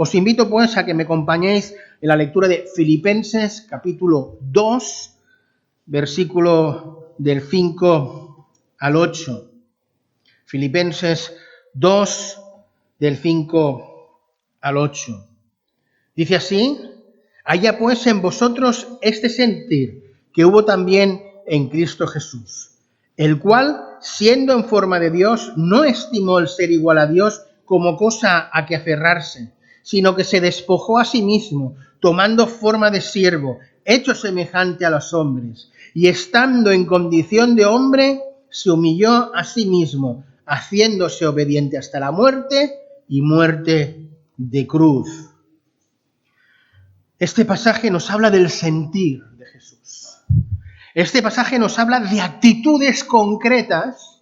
Os invito pues a que me acompañéis en la lectura de Filipenses capítulo 2, versículo del 5 al 8. Filipenses 2, del 5 al 8. Dice así: haya pues en vosotros este sentir que hubo también en Cristo Jesús, el cual, siendo en forma de Dios, no estimó el ser igual a Dios como cosa a que aferrarse, sino que se despojó a sí mismo, tomando forma de siervo, hecho semejante a los hombres, y estando en condición de hombre, se humilló a sí mismo, haciéndose obediente hasta la muerte y muerte de cruz. Este pasaje nos habla del sentir de Jesús. Este pasaje nos habla de actitudes concretas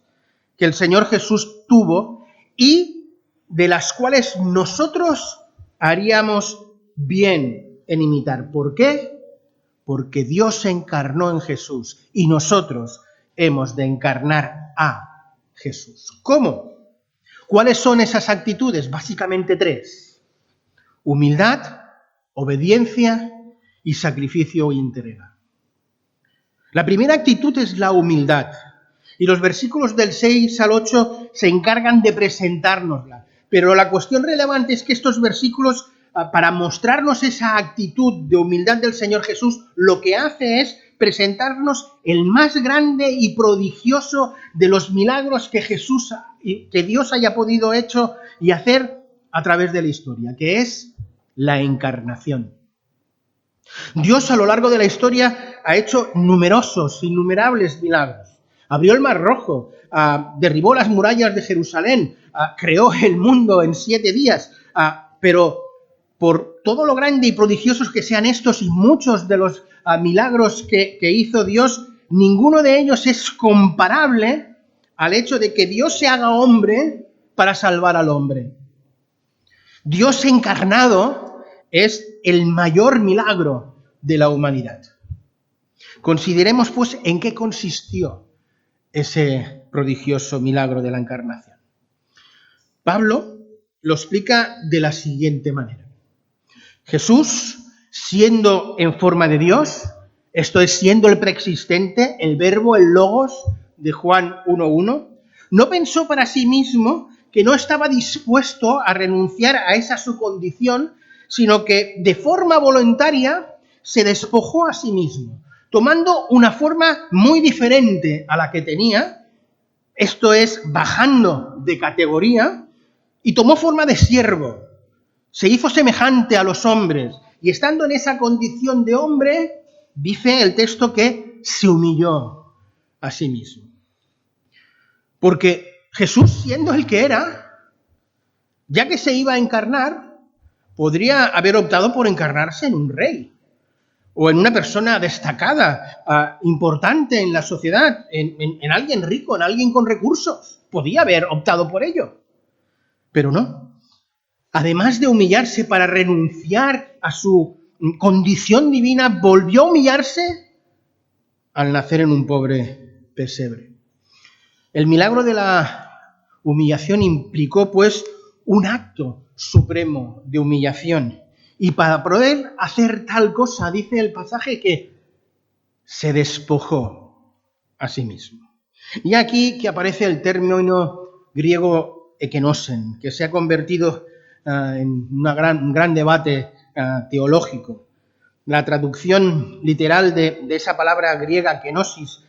que el Señor Jesús tuvo y de las cuales nosotros haríamos bien en imitar. ¿Por qué? Porque Dios se encarnó en Jesús y nosotros hemos de encarnar a Jesús. ¿Cómo? ¿Cuáles son esas actitudes? Básicamente tres: humildad, obediencia y sacrificio y entrega. La primera actitud es la humildad, y los versículos del 6 al 8 se encargan de presentárnosla. Pero la cuestión relevante es que estos versículos, para mostrarnos esa actitud de humildad del Señor Jesús, lo que hace es presentarnos el más grande y prodigioso de los milagros que Dios haya podido hecho y hacer a través de la historia, que es la encarnación. Dios a lo largo de la historia ha hecho innumerables milagros. Abrió el Mar Rojo, derribó las murallas de Jerusalén, creó el mundo en 7 días, pero por todo lo grande y prodigiosos que sean estos y muchos de los milagros que hizo Dios, ninguno de ellos es comparable al hecho de que Dios se haga hombre para salvar al hombre. Dios encarnado es el mayor milagro de la humanidad. Consideremos pues en qué consistió ese prodigioso milagro de la encarnación. Pablo lo explica de la siguiente manera. Jesús, siendo en forma de Dios, esto es, siendo el preexistente, el verbo, el logos de Juan 1:1, no pensó para sí mismo que no estaba dispuesto a renunciar a esa su condición, sino que de forma voluntaria se despojó a sí mismo, tomando una forma muy diferente a la que tenía, esto es, bajando de categoría, y tomó forma de siervo. Se hizo semejante a los hombres, y estando en esa condición de hombre, dice el texto que se humilló a sí mismo. Porque Jesús, siendo el que era, ya que se iba a encarnar, podría haber optado por encarnarse en un rey, o en una persona destacada, importante en la sociedad, en alguien rico, en alguien con recursos. Podía haber optado por ello, pero no. Además de humillarse para renunciar a su condición divina, volvió a humillarse al nacer en un pobre pesebre. El milagro de la humillación implicó, pues, un acto supremo de humillación. Y para poder hacer tal cosa, dice el pasaje, que se despojó a sí mismo. Y aquí que aparece el término griego ekenosen, que se ha convertido en un gran debate teológico. La traducción literal de esa palabra griega kenosis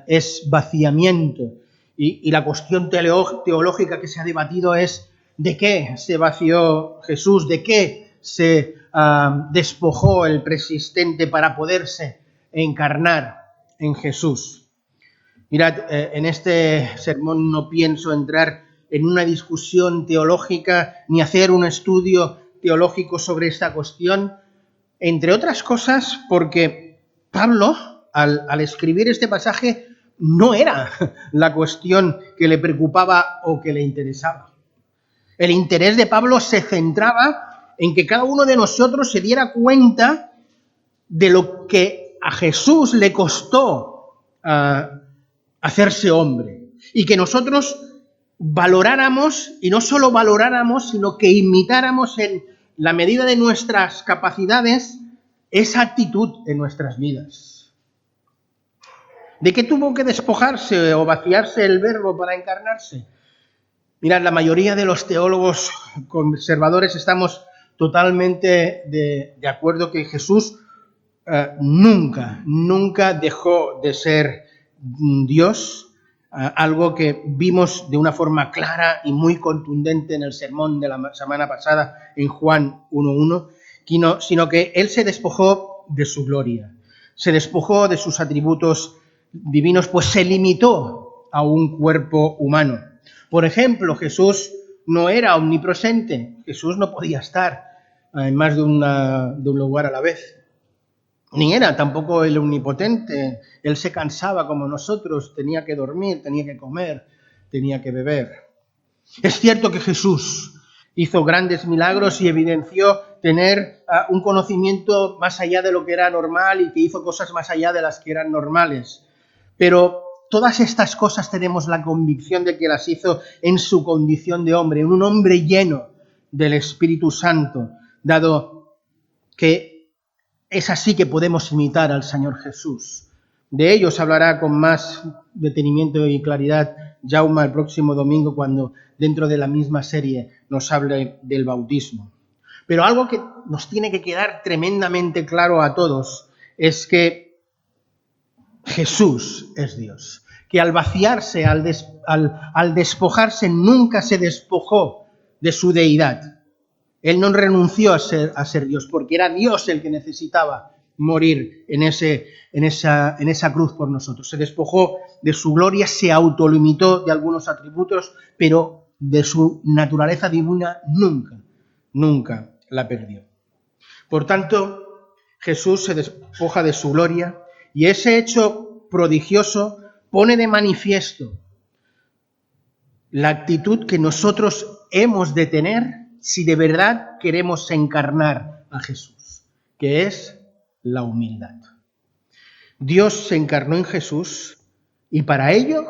es vaciamiento. Y la cuestión teológica que se ha debatido es de qué se vació Jesús, de qué se despojó el preexistente para poderse encarnar en Jesús. Mirad, en este sermón no pienso entrar en una discusión teológica ni hacer un estudio teológico sobre esta cuestión, entre otras cosas porque Pablo, al escribir este pasaje, no era la cuestión que le preocupaba o que le interesaba. El interés de Pablo se centraba en que cada uno de nosotros se diera cuenta de lo que a Jesús le costó hacerse hombre, y que nosotros valoráramos, y no solo valoráramos, sino que imitáramos la medida de nuestras capacidades, esa actitud en nuestras vidas. ¿De qué tuvo que despojarse o vaciarse el Verbo para encarnarse? Mirad, la mayoría de los teólogos conservadores estamos totalmente de acuerdo que Jesús nunca dejó de ser Dios, algo que vimos de una forma clara y muy contundente en el sermón de la semana pasada en Juan 1:1, sino que Él se despojó de su gloria, se despojó de sus atributos divinos, pues se limitó a un cuerpo humano. Por ejemplo, Jesús no era omnipresente, Jesús no podía estar en más de un lugar a la vez. Ni era tampoco el omnipotente, él se cansaba como nosotros, tenía que dormir, tenía que comer, tenía que beber. Es cierto que Jesús hizo grandes milagros y evidenció tener un conocimiento más allá de lo que era normal y que hizo cosas más allá de las que eran normales. Pero todas estas cosas tenemos la convicción de que las hizo en su condición de hombre, un hombre lleno del Espíritu Santo, dado que es así que podemos imitar al Señor Jesús. De ello se hablará con más detenimiento y claridad Jaume el próximo domingo, cuando dentro de la misma serie nos hable del bautismo. Pero algo que nos tiene que quedar tremendamente claro a todos es que Jesús es Dios, que al vaciarse, al despojarse, nunca se despojó de su deidad. Él no renunció a ser Dios, porque era Dios el que necesitaba morir en esa cruz por nosotros. Se despojó de su gloria, se autolimitó de algunos atributos, pero de su naturaleza divina nunca la perdió. Por tanto, Jesús se despoja de su gloria y ese hecho prodigioso pone de manifiesto la actitud que nosotros hemos de tener si de verdad queremos encarnar a Jesús, que es la humildad. Dios se encarnó en Jesús y para ello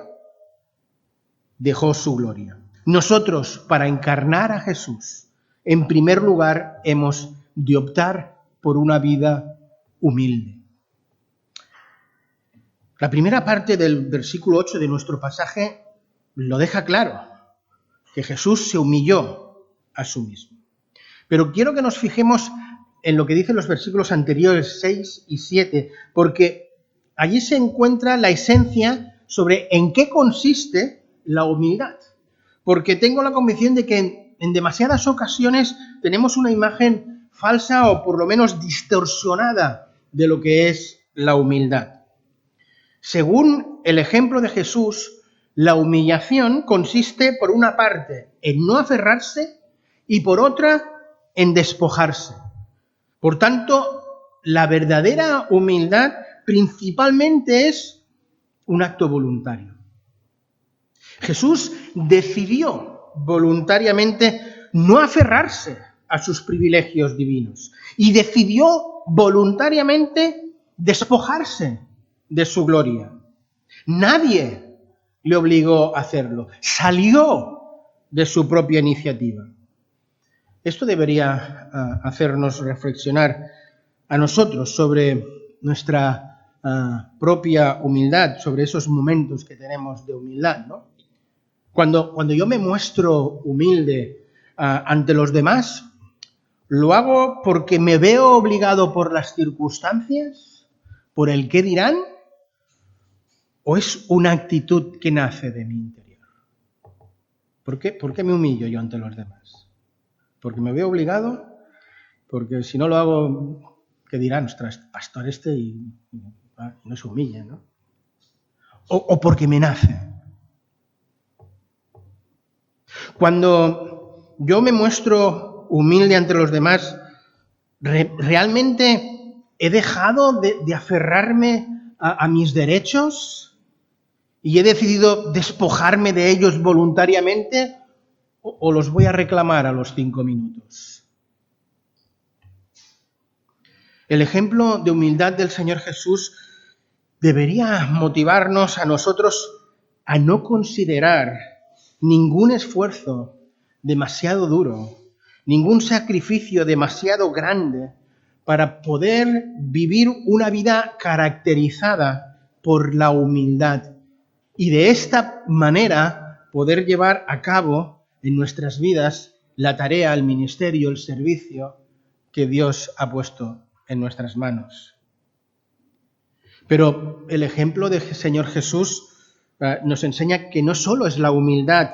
dejó su gloria. Nosotros, para encarnar a Jesús, en primer lugar hemos de optar por una vida humilde. La primera parte del versículo 8 de nuestro pasaje lo deja claro, que Jesús se humilló a sí mismo. Pero quiero que nos fijemos en lo que dicen los versículos anteriores, 6 y 7, porque allí se encuentra la esencia sobre en qué consiste la humildad. Porque tengo la convicción de que en demasiadas ocasiones tenemos una imagen falsa o por lo menos distorsionada de lo que es la humildad. Según el ejemplo de Jesús, la humillación consiste, por una parte, en no aferrarse y por otra, en despojarse. Por tanto, la verdadera humildad principalmente es un acto voluntario. Jesús decidió voluntariamente no aferrarse a sus privilegios divinos y decidió voluntariamente despojarse de su gloria. Nadie le obligó a hacerlo, salió de su propia iniciativa. Esto debería hacernos reflexionar a nosotros sobre nuestra propia humildad, sobre esos momentos que tenemos de humildad, ¿no? Cuando yo me muestro humilde ante los demás, ¿lo hago porque me veo obligado por las circunstancias, por el qué dirán, o es una actitud que nace de mi interior? ¿Por qué me humillo yo ante los demás? ¿Porque me veo obligado? Porque si no lo hago, ¿qué dirán? Ostras, pastor y no se humilla, ¿no? O porque me nace. Cuando yo me muestro humilde ante los demás, ¿realmente he dejado de aferrarme a mis derechos y he decidido despojarme de ellos voluntariamente? ¿O los voy a reclamar a los 5 minutos? El ejemplo de humildad del Señor Jesús debería motivarnos a nosotros a no considerar ningún esfuerzo demasiado duro, ningún sacrificio demasiado grande para poder vivir una vida caracterizada por la humildad y de esta manera poder llevar a cabo en nuestras vidas la tarea, el ministerio, el servicio que Dios ha puesto en nuestras manos. Pero el ejemplo del Señor Jesús nos enseña que no solo es la humildad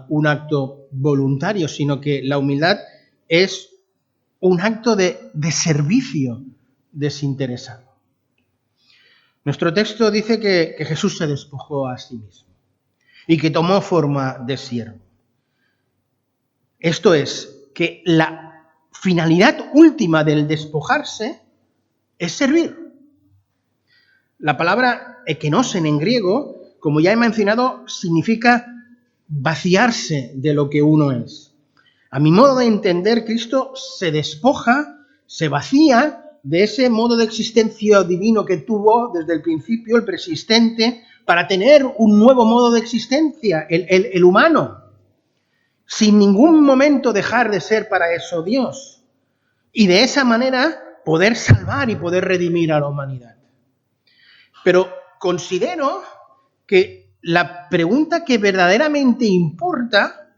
un acto voluntario, sino que la humildad es un acto de servicio desinteresado. Nuestro texto dice que Jesús se despojó a sí mismo y que tomó forma de siervo. Esto es, que la finalidad última del despojarse es servir. La palabra ekenosen en griego, como ya he mencionado, significa vaciarse de lo que uno es. A mi modo de entender, Cristo se despoja, se vacía de ese modo de existencia divino que tuvo desde el principio, el preexistente, para tener un nuevo modo de existencia, el humano, sin ningún momento dejar de ser para eso Dios. Y de esa manera poder salvar y poder redimir a la humanidad. Pero considero que la pregunta que verdaderamente importa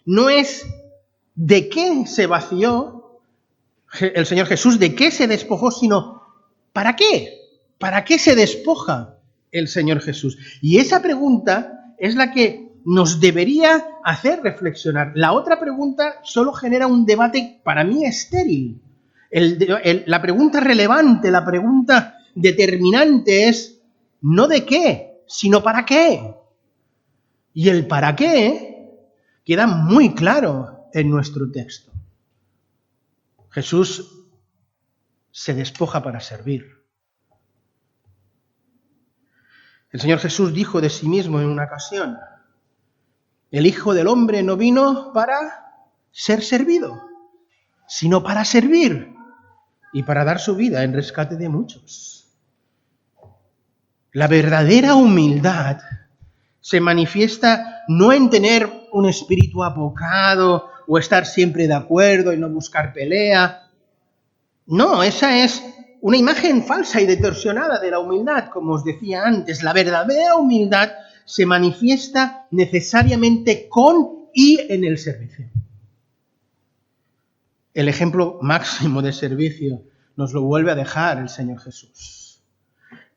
no es de qué se vació el Señor Jesús, de qué se despojó, sino ¿para qué? ¿Para qué se despoja el Señor Jesús? Y esa pregunta es la que nos debería hacer reflexionar. La otra pregunta solo genera un debate para mí estéril. La pregunta relevante, la pregunta determinante es no de qué, sino para qué. Y el para qué queda muy claro en nuestro texto. Jesús se despoja para servir. El Señor Jesús dijo de sí mismo en una ocasión: el Hijo del Hombre no vino para ser servido, sino para servir y para dar su vida en rescate de muchos. La verdadera humildad se manifiesta no en tener un espíritu apocado o estar siempre de acuerdo y no buscar pelea. No, esa es una imagen falsa y distorsionada de la humildad, como os decía antes. La verdadera humildad se manifiesta necesariamente con y en el servicio. El ejemplo máximo de servicio nos lo vuelve a dejar el Señor Jesús.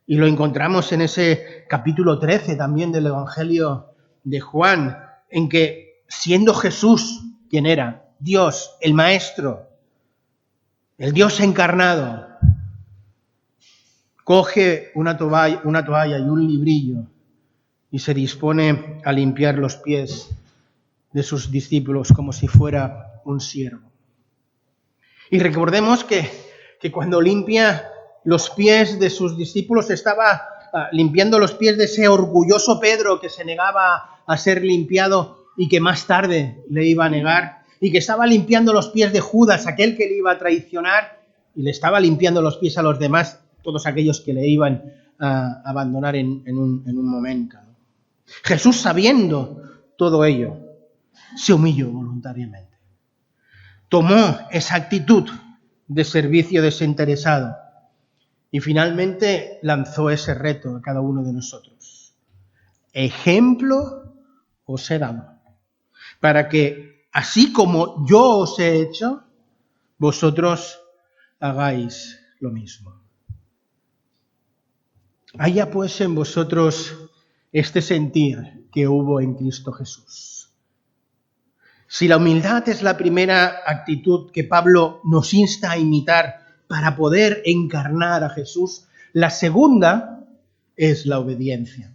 Y lo encontramos en ese capítulo 13 también del Evangelio de Juan, en que siendo Jesús quien era, Dios, el Maestro, el Dios encarnado, coge una toalla y un librillo y se dispone a limpiar los pies de sus discípulos como si fuera un siervo. Y recordemos que cuando limpia los pies de sus discípulos estaba limpiando los pies de ese orgulloso Pedro que se negaba a ser limpiado y que más tarde le iba a negar, y que estaba limpiando los pies de Judas, aquel que le iba a traicionar, y le estaba limpiando los pies a los demás, todos aquellos que le iban a abandonar en un momento. Jesús, sabiendo todo ello, se humilló voluntariamente. Tomó esa actitud de servicio desinteresado y finalmente lanzó ese reto a cada uno de nosotros. Ejemplo os he dado, para que así como yo os he hecho, vosotros hagáis lo mismo. Haya pues en vosotros este sentir que hubo en Cristo Jesús. Si la humildad es la primera actitud que Pablo nos insta a imitar para poder encarnar a Jesús, la segunda es la obediencia.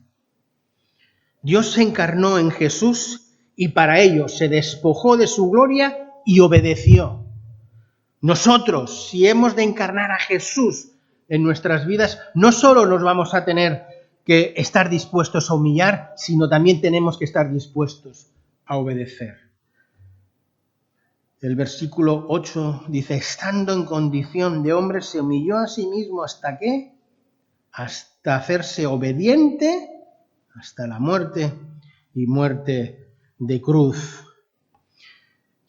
Dios se encarnó en Jesús y para ello se despojó de su gloria y obedeció. Nosotros, si hemos de encarnar a Jesús en nuestras vidas, no solo nos vamos a tener que estar dispuestos a humillar, sino también tenemos que estar dispuestos a obedecer. El versículo 8 dice: estando en condición de hombre, se humilló a sí mismo ¿hasta qué? Hasta hacerse obediente hasta la muerte y muerte de cruz.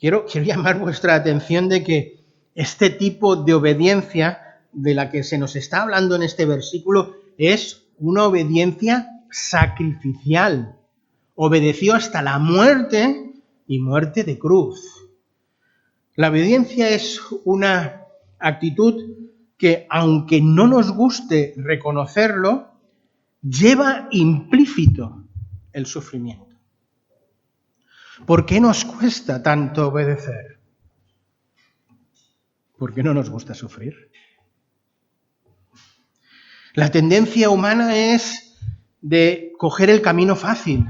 quiero llamar vuestra atención de que este tipo de obediencia de la que se nos está hablando en este versículo es una obediencia sacrificial. Obedeció hasta la muerte y muerte de cruz. La obediencia es una actitud que, aunque no nos guste reconocerlo, lleva implícito el sufrimiento. ¿Por qué nos cuesta tanto obedecer? Porque no nos gusta sufrir. La tendencia humana es de coger el camino fácil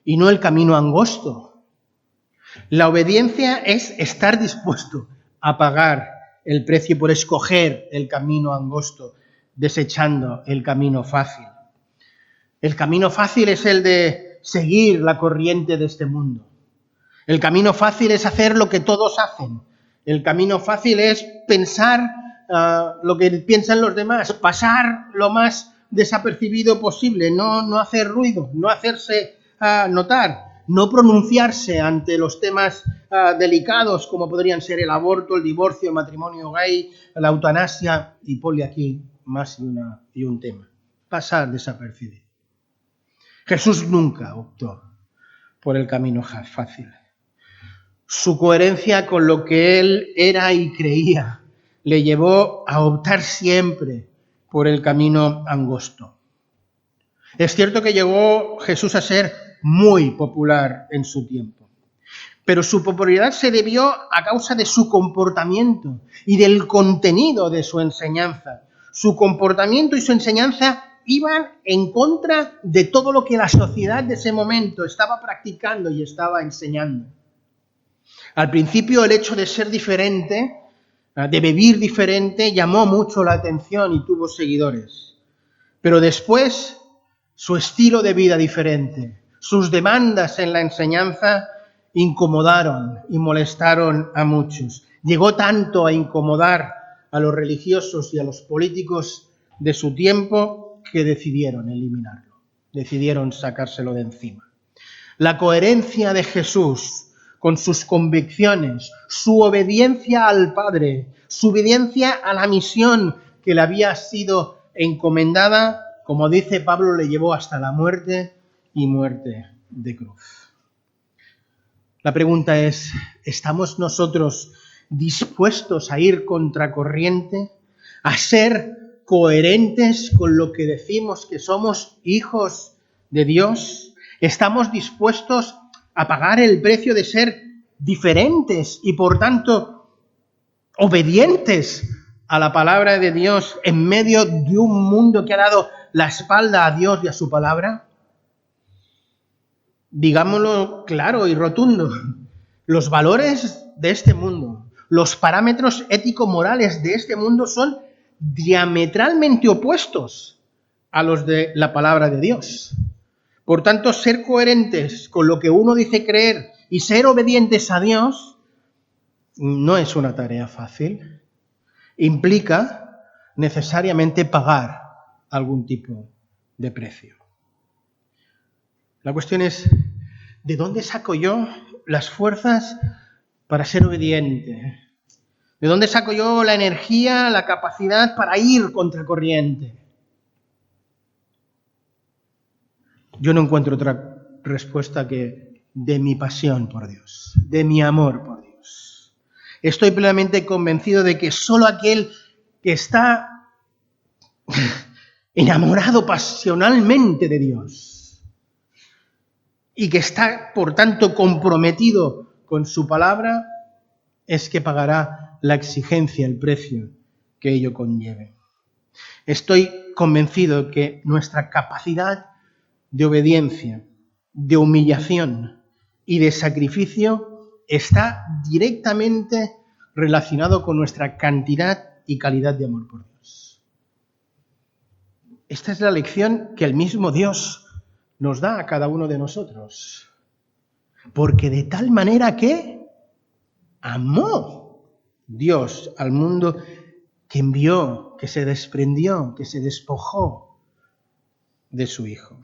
y no el camino angosto. La obediencia es estar dispuesto a pagar el precio por escoger el camino angosto, desechando el camino fácil. El camino fácil es el de seguir la corriente de este mundo. El camino fácil es hacer lo que todos hacen. El camino fácil es pensar lo que piensan los demás, pasar lo más desapercibido posible, no hacer ruido, no hacerse notar, no pronunciarse ante los temas delicados como podrían ser el aborto, el divorcio, el matrimonio gay, la eutanasia, y ponle aquí más y un tema. Pasar desapercibido. Jesús nunca optó por el camino fácil. Su coherencia con lo que él era y creía le llevó a optar siempre por el camino angosto. Es cierto que llegó Jesús a ser muy popular en su tiempo, pero su popularidad se debió a causa de su comportamiento y del contenido de su enseñanza. Su comportamiento y su enseñanza iban en contra de todo lo que la sociedad de ese momento estaba practicando y estaba enseñando. Al principio el hecho de ser diferente, de vivir diferente, llamó mucho la atención y tuvo seguidores. Pero después, su estilo de vida diferente, sus demandas en la enseñanza incomodaron y molestaron a muchos. Llegó tanto a incomodar a los religiosos y a los políticos de su tiempo que decidieron eliminarlo, decidieron sacárselo de encima. La coherencia de Jesús con sus convicciones, su obediencia al Padre, su obediencia a la misión que le había sido encomendada, como dice Pablo, le llevó hasta la muerte y muerte de cruz. La pregunta es, ¿estamos nosotros dispuestos a ir contracorriente, a ser coherentes con lo que decimos que somos hijos de Dios? ¿Estamos dispuestos a pagar el precio de ser diferentes y, por tanto, obedientes a la palabra de Dios en medio de un mundo que ha dado la espalda a Dios y a su palabra? Digámoslo claro y rotundo, los valores de este mundo, los parámetros ético-morales de este mundo son diametralmente opuestos a los de la palabra de Dios. Por tanto, ser coherentes con lo que uno dice creer y ser obedientes a Dios no es una tarea fácil. Implica necesariamente pagar algún tipo de precio. La cuestión es, ¿de dónde saco yo las fuerzas para ser obediente? ¿De dónde saco yo la energía, la capacidad para ir contracorriente? Yo no encuentro otra respuesta que de mi pasión por Dios, de mi amor por Dios. Estoy plenamente convencido de que solo aquel que está enamorado pasionalmente de Dios y que está, por tanto, comprometido con su palabra, es que pagará la exigencia, el precio que ello conlleve. Estoy convencido que nuestra capacidad de obediencia, de humillación y de sacrificio está directamente relacionado con nuestra cantidad y calidad de amor por Dios. Esta es la lección que el mismo Dios nos da a cada uno de nosotros. Porque de tal manera que amó Dios al mundo que envió, que se desprendió, que se despojó de su Hijo.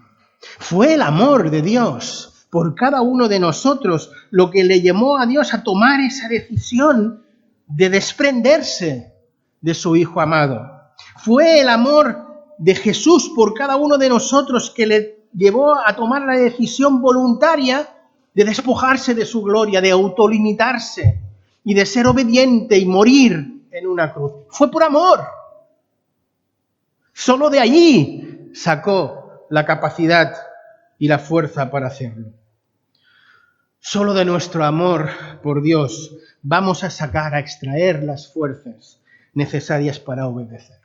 Fue el amor de Dios por cada uno de nosotros, lo que le llevó a Dios a tomar esa decisión de desprenderse de su Hijo amado. Fue el amor de Jesús por cada uno de nosotros que le llevó a tomar la decisión voluntaria de despojarse de su gloria, de autolimitarse y de ser obediente y morir en una cruz. Fue por amor. Solo de allí sacó la capacidad y la fuerza para hacerlo. Solo de nuestro amor por Dios vamos a extraer las fuerzas necesarias para obedecer,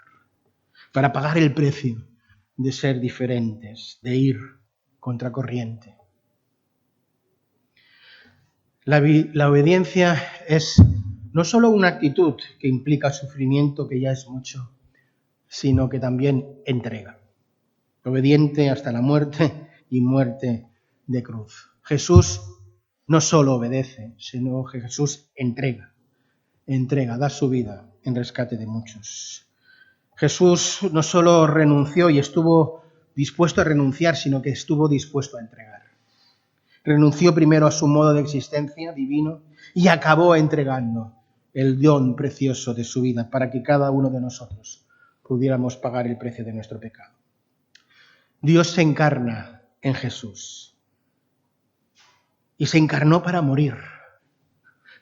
para pagar el precio de ser diferentes, de ir contracorriente. La obediencia es no solo una actitud que implica sufrimiento, que ya es mucho, sino que también entrega. Obediente hasta la muerte y muerte de cruz. Jesús no solo obedece, sino que Jesús entrega, da su vida en rescate de muchos. Jesús no solo renunció y estuvo dispuesto a renunciar, sino que estuvo dispuesto a entregar. Renunció primero a su modo de existencia divino y acabó entregando el don precioso de su vida para que cada uno de nosotros pudiéramos pagar el precio de nuestro pecado. Dios se encarna en Jesús y se encarnó para morir,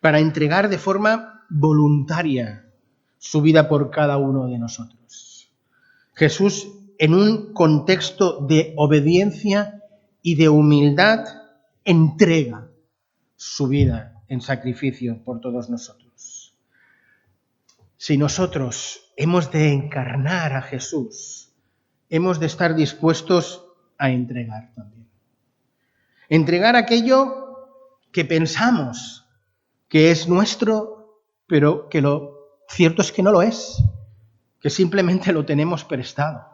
para entregar de forma voluntaria su vida por cada uno de nosotros. Jesús, en un contexto de obediencia y de humildad, entrega su vida en sacrificio por todos nosotros. Si nosotros hemos de encarnar a Jesús, hemos de estar dispuestos a entregar también. Entregar aquello que pensamos que es nuestro, pero que lo cierto es que no lo es, que simplemente lo tenemos prestado.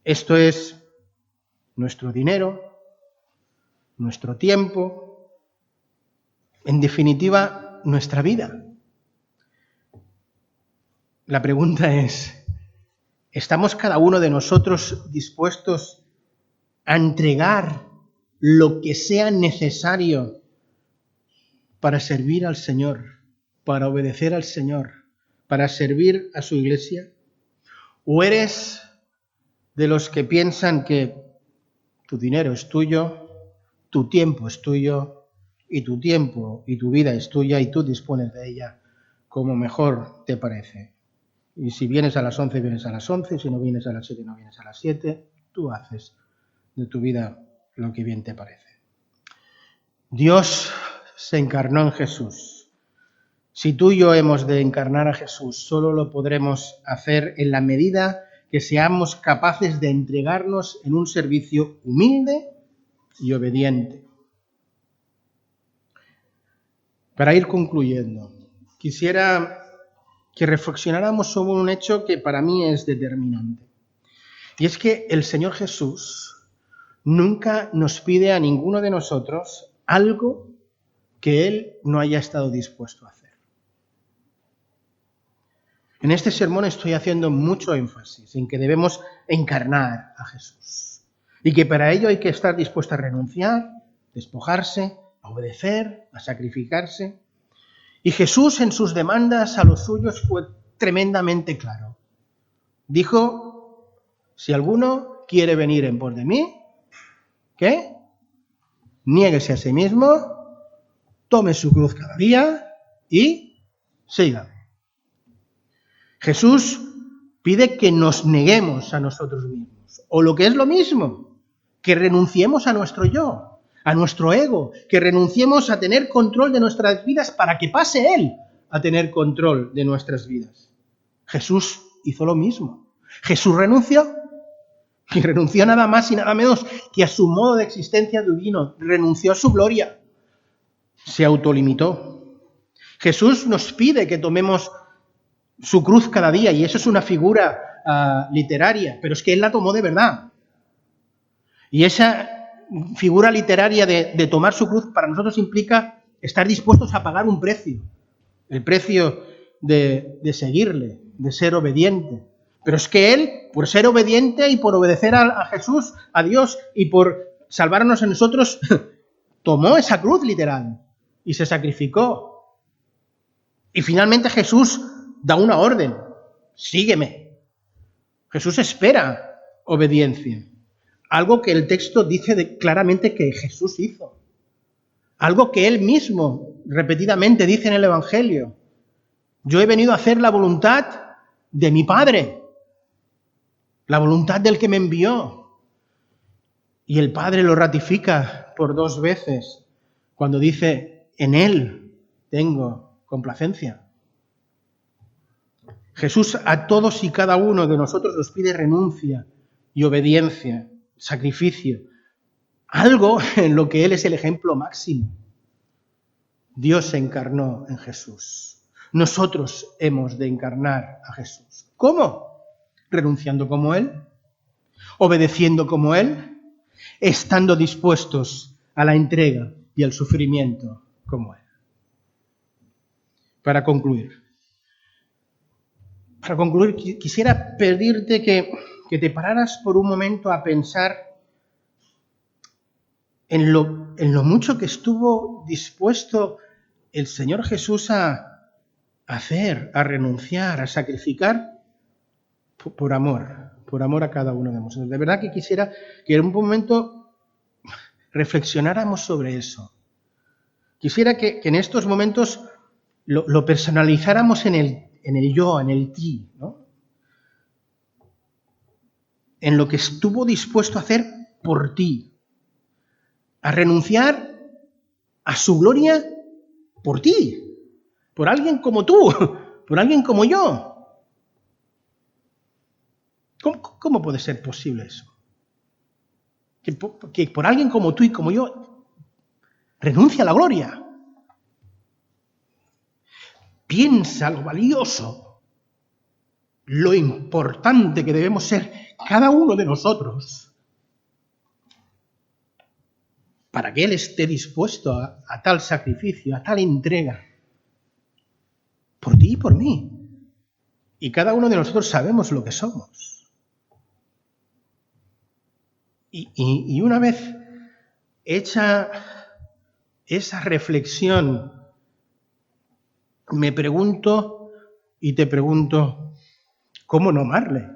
Esto es nuestro dinero, nuestro tiempo, en definitiva, nuestra vida. La pregunta es, ¿estamos cada uno de nosotros dispuestos a entregar lo que sea necesario para servir al Señor, para obedecer al Señor, para servir a su iglesia? ¿O eres de los que piensan que tu dinero es tuyo, tu tiempo es tuyo, y tu tiempo y tu vida es tuya y tú dispones de ella como mejor te parece? Y si vienes a las 11, vienes a las 11, si no vienes a las 7, no vienes a las 7, tú haces de tu vida lo que bien te parece. Dios se encarnó en Jesús. Si tú y yo hemos de encarnar a Jesús, solo lo podremos hacer en la medida que seamos capaces de entregarnos en un servicio humilde y obediente. Para ir concluyendo, quisiera que reflexionáramos sobre un hecho que para mí es determinante. Y es que el Señor Jesús nunca nos pide a ninguno de nosotros algo que Él no haya estado dispuesto a hacer. En este sermón estoy haciendo mucho énfasis en que debemos encarnar a Jesús y que para ello hay que estar dispuesto a renunciar, despojarse, a obedecer, a sacrificarse. Y Jesús en sus demandas a los suyos fue tremendamente claro. Dijo, si alguno quiere venir en pos de mí, ¿qué? Niéguese a sí mismo, tome su cruz cada día y sígame. Jesús pide que nos neguemos a nosotros mismos, o lo que es lo mismo, que renunciemos a nuestro yo, a nuestro ego, que renunciemos a tener control de nuestras vidas para que pase Él a tener control de nuestras vidas. Jesús hizo lo mismo. Jesús renunció, y renunció nada más y nada menos que a su modo de existencia divino, renunció a su gloria, se autolimitó. Jesús nos pide que tomemos su cruz cada día, y eso es una figura literaria, pero es que Él la tomó de verdad. Y esa figura literaria de tomar su cruz para nosotros implica estar dispuestos a pagar un precio, el precio de seguirle, de ser obediente. Pero es que Él, por ser obediente y por obedecer a Jesús, a Dios, y por salvarnos a nosotros, tomó esa cruz literal y se sacrificó. Y finalmente Jesús da una orden: sígueme. Jesús espera obediencia. Algo que el texto dice claramente que Jesús hizo. Algo que él mismo repetidamente dice en el Evangelio: yo he venido a hacer la voluntad de mi Padre, la voluntad del que me envió. Y el Padre lo ratifica por 2 veces cuando dice: en Él tengo complacencia. Jesús a todos y cada uno de nosotros nos pide renuncia y obediencia, sacrificio, algo en lo que Él es el ejemplo máximo. Dios se encarnó en Jesús. Nosotros hemos de encarnar a Jesús. ¿Cómo? Renunciando como Él, obedeciendo como Él, estando dispuestos a la entrega y al sufrimiento como Él. Para concluir, quisiera pedirte que te pararas por un momento a pensar en lo mucho que estuvo dispuesto el Señor Jesús a hacer, a renunciar, a sacrificar por amor a cada uno de nosotros. De verdad que quisiera que en un momento reflexionáramos sobre eso. Quisiera que en estos momentos lo personalizáramos en el yo, en el ti, ¿no? En lo que estuvo dispuesto a hacer por ti. A renunciar a su gloria por ti, por alguien como tú, por alguien como yo. ¿Cómo puede ser posible eso? Que por alguien como tú y como yo renuncia a la gloria. Piensa lo valioso, lo importante que debemos ser cada uno de nosotros para que Él esté dispuesto a tal sacrificio, a tal entrega, por ti y por mí. Y cada uno de nosotros sabemos lo que somos. Y una vez hecha esa reflexión, me pregunto y te pregunto: ¿cómo no amarle?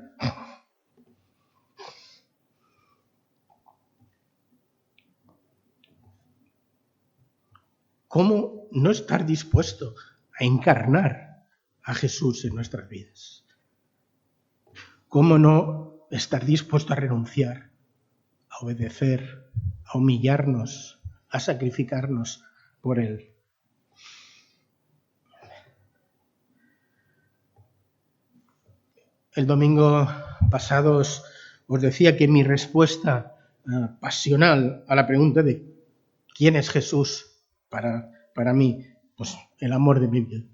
¿Cómo no estar dispuesto a encarnar a Jesús en nuestras vidas? ¿Cómo no estar dispuesto a renunciar, a obedecer, a humillarnos, a sacrificarnos por Él? El domingo pasado os decía que mi respuesta pasional a la pregunta de ¿quién es Jesús para mí? Pues el amor de mi vida.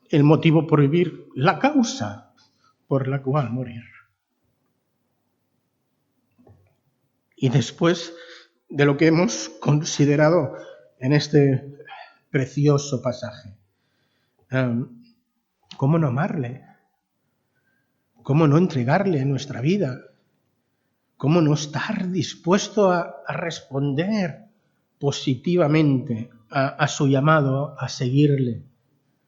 El motivo por vivir, la causa por la cual morir. Y después de lo que hemos considerado en este precioso pasaje, ¿cómo no amarle? ¿Cómo no entregarle nuestra vida? ¿Cómo no estar dispuesto a responder positivamente a su llamado, a seguirle?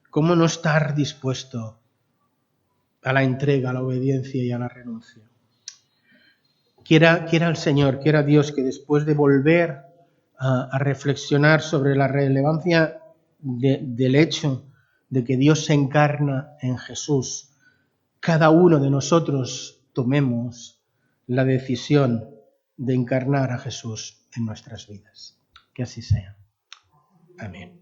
¿Cómo no estar dispuesto a la entrega, a la obediencia y a la renuncia? Quiera el Señor, quiera Dios que después de volver a reflexionar sobre la relevancia del hecho de que Dios se encarna en Jesús, cada uno de nosotros tomemos la decisión de encarnar a Jesús en nuestras vidas. Que así sea. Amén.